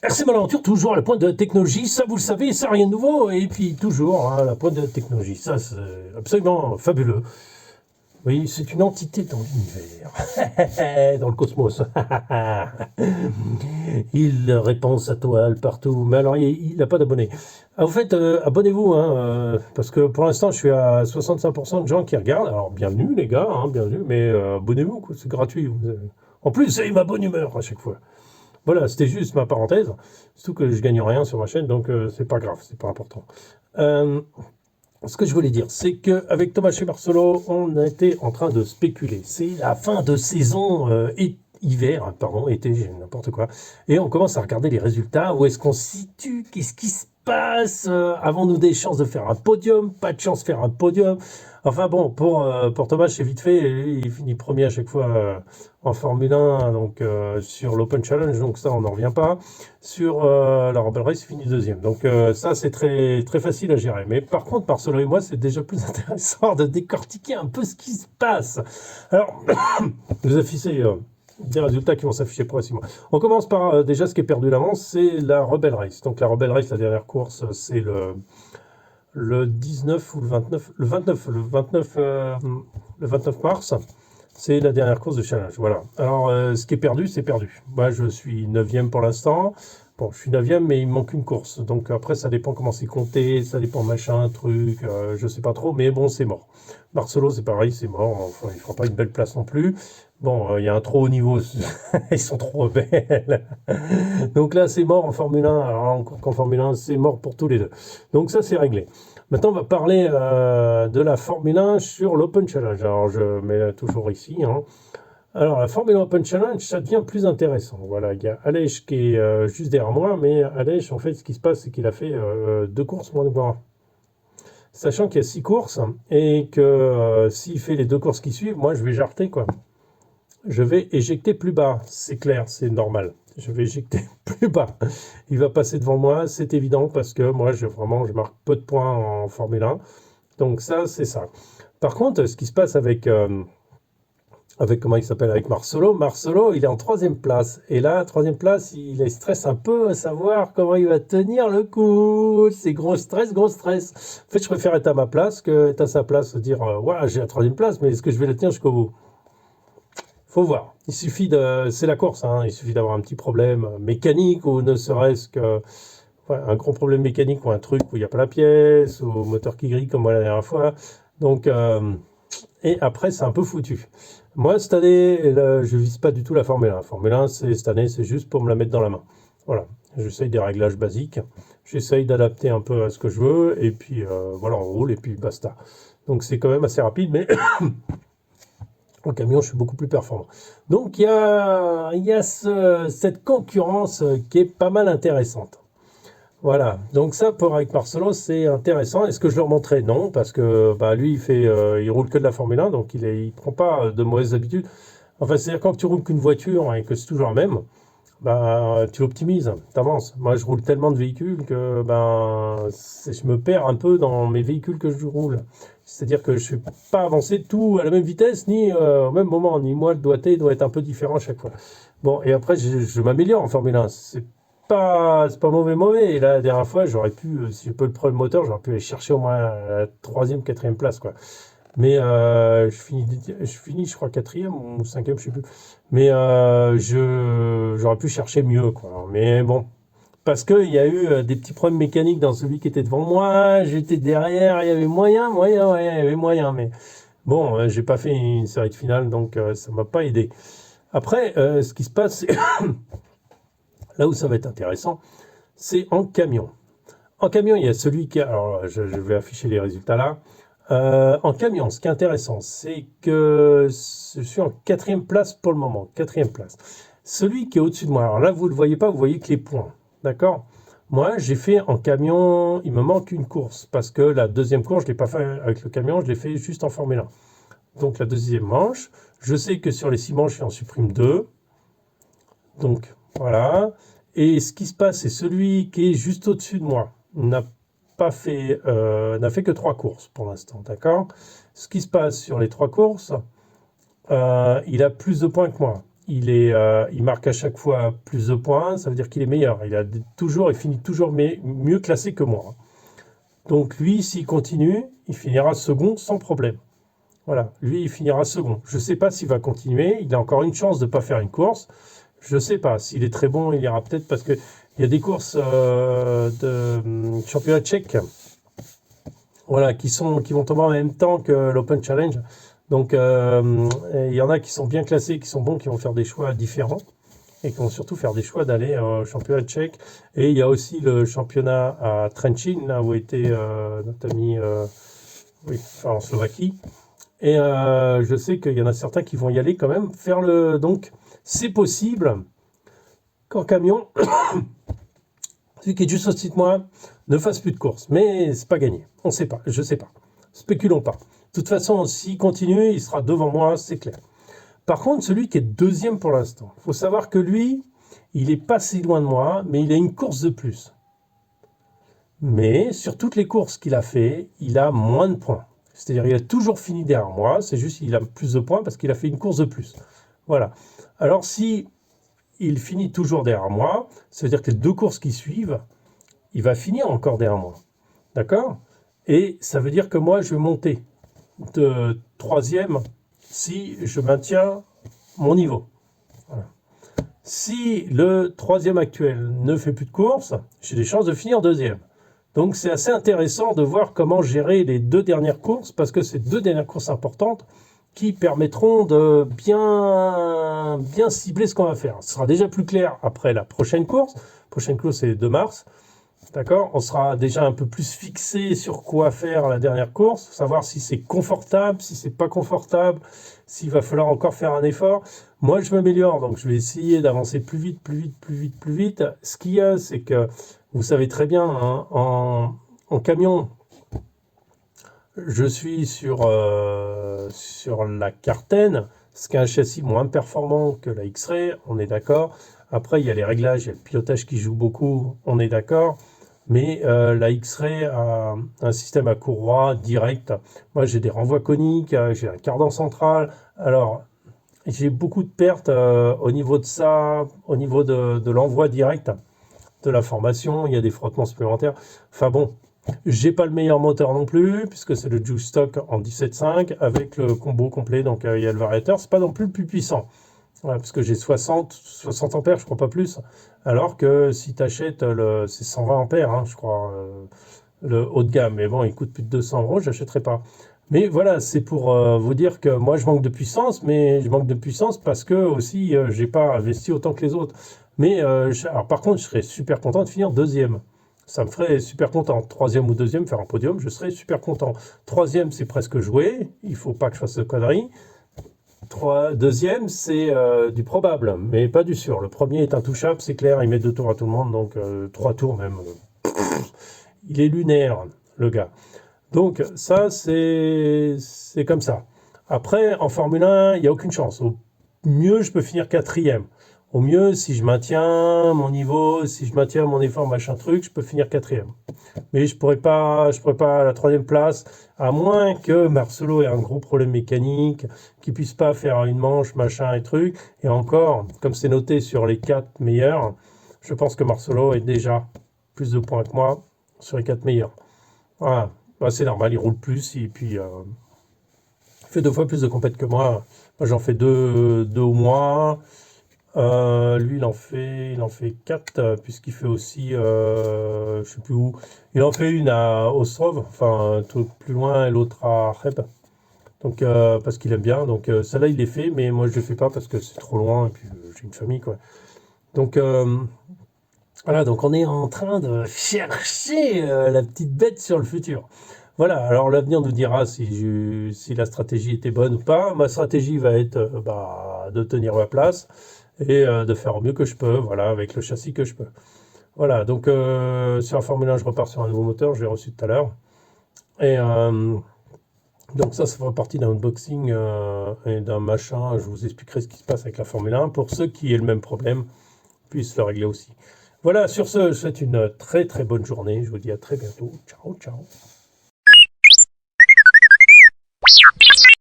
RC Malenture, toujours à la pointe de la technologie, ça vous le savez, ça rien de nouveau, et puis toujours à la pointe de la technologie, ça c'est absolument fabuleux. Oui, c'est une entité dans l'univers, dans le cosmos. Il répand sa toile partout, mais alors il n'a pas d'abonnés. Ah, vous faites, abonnez-vous, hein, parce que pour l'instant je suis à 65% de gens qui regardent, alors bienvenue les gars, hein, bienvenue, mais abonnez-vous, quoi, c'est gratuit. En plus, c'est ma bonne humeur à chaque fois. Voilà, c'était juste ma parenthèse. Surtout que je gagne rien sur ma chaîne, donc c'est pas grave, c'est pas important. Ce que je voulais dire, c'est qu'avec Thomas chez Marcelo, on a été en train de spéculer. C'est la fin de saison hiver, pardon, été, n'importe quoi. Et on commence à regarder les résultats. Où est-ce qu'on se situe? Qu'est-ce qui se passe? Avons-nous des chances de faire un podium? Pas de chance de faire un podium? Enfin bon, pour Thomas, c'est vite fait. Il finit premier à chaque fois en Formule 1, donc sur l'Open Challenge, donc ça, on n'en revient pas. Sur la Rebel Race, il finit deuxième. Donc ça, c'est très, très facile à gérer. Mais par contre, Marcelo et moi, c'est déjà plus intéressant de décortiquer un peu ce qui se passe. Alors, je vous afficher des résultats qui vont s'afficher progressivement. On commence par déjà ce qui est perdu d'avance, c'est la Rebel Race. Donc la Rebel Race, la dernière course, c'est le 19 ou le 29, le 29 mars, c'est la dernière course de challenge. Voilà. Alors, ce qui est perdu, c'est perdu. Moi, je suis 9e pour l'instant. Bon, je suis 9e, mais il me manque une course. Donc après, ça dépend comment c'est compté, ça dépend machin, truc, je sais pas trop, mais bon, c'est mort. Marcelo, c'est pareil, c'est mort. Enfin, il fera pas une belle place non plus. Bon, il y a un trop haut niveau, ils sont trop rebelles. Donc là, c'est mort en Formule 1. Alors encore qu'en Formule 1, c'est mort pour tous les deux. Donc ça, c'est réglé. Maintenant, on va parler de la Formule 1 sur l'Open Challenge. Alors, je mets toujours ici. Hein. Alors, la Formule 1 Open Challenge, ça devient plus intéressant. Voilà, il y a Aleix qui est juste derrière moi, mais Aleix, en fait, ce qui se passe, c'est qu'il a fait 2 courses moins de moi. Sachant qu'il y a 6 courses, et que s'il fait les 2 courses qui suivent, moi, je vais jarter, quoi. Je vais éjecter plus bas, c'est clair, c'est normal. Je vais éjecter plus bas. Il va passer devant moi, c'est évident, parce que moi, je marque peu de points en Formule 1. Donc ça, c'est ça. Par contre, ce qui se passe avec comment il s'appelle, avec Marcelo. Marcelo, il est en 3e place. Et là, 3e place, il stresse un peu à savoir comment il va tenir le coup. C'est gros stress, gros stress. En fait, je préfère être à ma place que être à sa place, se dire, ouais, j'ai la 3e place, mais est-ce que je vais la tenir jusqu'au bout? Faut voir. Il suffit c'est la course, hein. Il suffit d'avoir un petit problème mécanique ou ne serait-ce que un gros problème mécanique ou un truc où il n'y a pas la pièce ou moteur qui grille comme moi la dernière fois. Donc, et après, c'est un peu foutu. Moi, cette année, là, je vise pas du tout la Formule 1. La Formule 1, cette année, c'est juste pour me la mettre dans la main. Voilà. J'essaye des réglages basiques. J'essaye d'adapter un peu à ce que je veux. Et puis, voilà, on roule et puis basta. Donc, c'est quand même assez rapide, mais en camion, je suis beaucoup plus performant. Donc, il y a cette concurrence qui est pas mal intéressante. Voilà. Donc ça, pour avec Marcelo, c'est intéressant. Est-ce que je leur montrerai? Non, parce que bah, lui, il roule que de la Formule 1, donc il prend pas de mauvaises habitudes. Enfin, c'est-à-dire quand tu roules qu'une voiture et que c'est toujours la même, bah, tu optimises, tu avances. Moi, je roule tellement de véhicules que je me perds un peu dans mes véhicules que je roule. C'est-à-dire que je ne suis pas avancé tout à la même vitesse, ni au même moment, ni moi, le doigté doit être un peu différent à chaque fois. Bon, et après, je m'améliore en Formule 1. C'est pas mauvais. Et là, la dernière fois, j'aurais pu, si j'ai pas le problème moteur, j'aurais pu aller chercher au moins la 3e, 4e place, quoi. Mais je finis, je crois, 4e ou 5e, je sais plus. Mais j'aurais pu chercher mieux, quoi. Mais bon, parce qu'il y a eu des petits problèmes mécaniques dans celui qui était devant moi, j'étais derrière, il y avait moyen, ouais, il y avait moyen. Mais bon, j'ai pas fait une série de finale, donc ça m'a pas aidé. Après, ce qui se passe, c'est là où ça va être intéressant, c'est en camion. En camion, il y a celui qui a... Alors, je vais afficher les résultats là. En camion, ce qui est intéressant, c'est que je suis en 4e place pour le moment. 4e place. Celui qui est au-dessus de moi, alors là, vous ne le voyez pas, vous voyez que les points. D'accord? Moi, j'ai fait en camion, il me manque une course, parce que la 2e course, je ne l'ai pas fait avec le camion, je l'ai fait juste en Formule 1. Donc, la 2e manche, je sais que sur les 6 manches, j'en supprime 2. Donc, voilà. Et ce qui se passe, c'est celui qui est juste au-dessus de moi n'a fait que 3 courses pour l'instant, d'accord? Ce qui se passe sur les 3 courses, il a plus de points que moi. il marque à chaque fois plus de points, ça veut dire qu'il est meilleur. Il finit toujours mieux classé que moi. Donc lui, s'il continue, il finira second sans problème. Voilà, lui, il finira second. Je ne sais pas s'il va continuer. Il a encore une chance de ne pas faire une course. Je ne sais pas. S'il est très bon, il ira peut-être parce qu'il y a des courses de championnat tchèque, voilà, qui vont tomber en même temps que l'Open Challenge. Donc, il y en a qui sont bien classés, qui sont bons, qui vont faire des choix différents et qui vont surtout faire des choix d'aller au championnat tchèque. Et il y a aussi le championnat à Trenčín, là où était notre ami en Slovaquie. Et je sais qu'il y en a certains qui vont y aller quand même faire donc, c'est possible qu'en camion, celui qui est juste au-dessus de moi ne fasse plus de course. Mais c'est pas gagné. On ne sait pas. Je ne sais pas. Spéculons pas. De toute façon, s'il continue, il sera devant moi, c'est clair. Par contre, celui qui est deuxième pour l'instant, il faut savoir que lui, il n'est pas si loin de moi, mais il a une course de plus. Mais sur toutes les courses qu'il a fait, il a moins de points. C'est-à-dire qu'il a toujours fini derrière moi, c'est juste qu'il a plus de points parce qu'il a fait une course de plus. Voilà. Alors si il finit toujours derrière moi, ça veut dire que les 2 courses qui suivent, il va finir encore derrière moi. D'accord? Et ça veut dire que moi, je vais monter de 3e si je maintiens mon niveau. Voilà. Si le 3e actuel ne fait plus de course, j'ai des chances de finir 2e. Donc c'est assez intéressant de voir comment gérer les 2 dernières courses, parce que c'est 2 dernières courses importantes qui permettront de bien cibler ce qu'on va faire. Ce sera déjà plus clair après la prochaine course. La prochaine course, c'est le 2 mars. D'accord? On sera déjà un peu plus fixé sur quoi faire la dernière course, savoir si c'est confortable, si c'est pas confortable, s'il va falloir encore faire un effort. Moi, je m'améliore, donc je vais essayer d'avancer plus vite. Ce qu'il y a, c'est que, vous savez très bien, hein, en camion, je suis sur la Carten, ce qui est un châssis moins performant que la X-Ray, on est d'accord. Après, il y a les réglages, il y a le pilotage qui joue beaucoup, on est d'accord. Mais la X-Ray a un système à courroie direct. Moi, j'ai des renvois coniques, j'ai un cardan central. Alors, j'ai beaucoup de pertes au niveau de ça, au niveau de l'envoi direct de l'information. Il y a des frottements supplémentaires. Enfin bon, j'ai pas le meilleur moteur non plus, puisque c'est le Juice Stock en 17.5 avec le combo complet. Donc, il y a le variateur. C'est pas non plus le plus puissant. Voilà, parce que j'ai 60 ampères, je crois pas plus. Alors que si tu achètes c'est 120 ampères, hein, je crois, le haut de gamme. Mais bon, il coûte plus de 200 €, j'achèterai pas. Mais voilà, c'est pour vous dire que moi, je manque de puissance, mais je manque de puissance parce que aussi, j'ai pas investi autant que les autres. Mais alors, par contre, je serais super content de finir 2e. Ça me ferait super content. 3e ou 2e, faire un podium, je serais super content. 3e, c'est presque joué. Il faut pas que je fasse de conneries. 2e, c'est du probable, mais pas du sûr. Le premier est intouchable, c'est clair, il met 2 tours à tout le monde, donc 3 tours même. Il est lunaire, le gars. Donc ça, c'est comme ça. Après, en Formule 1, il n'y a aucune chance. Au mieux, je peux finir 4e. Au mieux, si je maintiens mon niveau, si je maintiens mon effort, machin truc, je peux finir 4e. Mais je pourrais pas à la 3e place, à moins que Marcelo ait un gros problème mécanique, qu'il puisse pas faire une manche, machin et truc. Et encore, comme c'est noté sur les 4 meilleurs, je pense que Marcelo est déjà plus de points que moi sur les 4 meilleurs. Voilà, bah, c'est normal, il roule plus et puis il fait 2 fois plus de compètes que moi. Moi, j'en fais 2 au moins. Lui, il en fait 4, puisqu'il fait aussi, je sais plus où. Il en fait une à Ostrov, enfin, un truc plus loin, et l'autre à Reb. Donc, parce qu'il aime bien. Donc, celle-là, il les fait, mais moi, je ne le fais pas parce que c'est trop loin, et puis j'ai une famille, quoi. Donc, voilà, donc on est en train de chercher la petite bête sur le futur. Voilà, alors l'avenir nous dira si la stratégie était bonne ou pas. Ma stratégie va être de tenir ma place et de faire au mieux que je peux, voilà, avec le châssis que je peux. Voilà, donc sur la Formule 1, je repars sur un nouveau moteur, je l'ai reçu tout à l'heure. Et donc ça fera partie d'un unboxing et d'un machin. Je vous expliquerai ce qui se passe avec la Formule 1 pour ceux qui aient le même problème, puissent le régler aussi. Voilà, sur ce, je vous souhaite une très très bonne journée. Je vous dis à très bientôt. Ciao, ciao.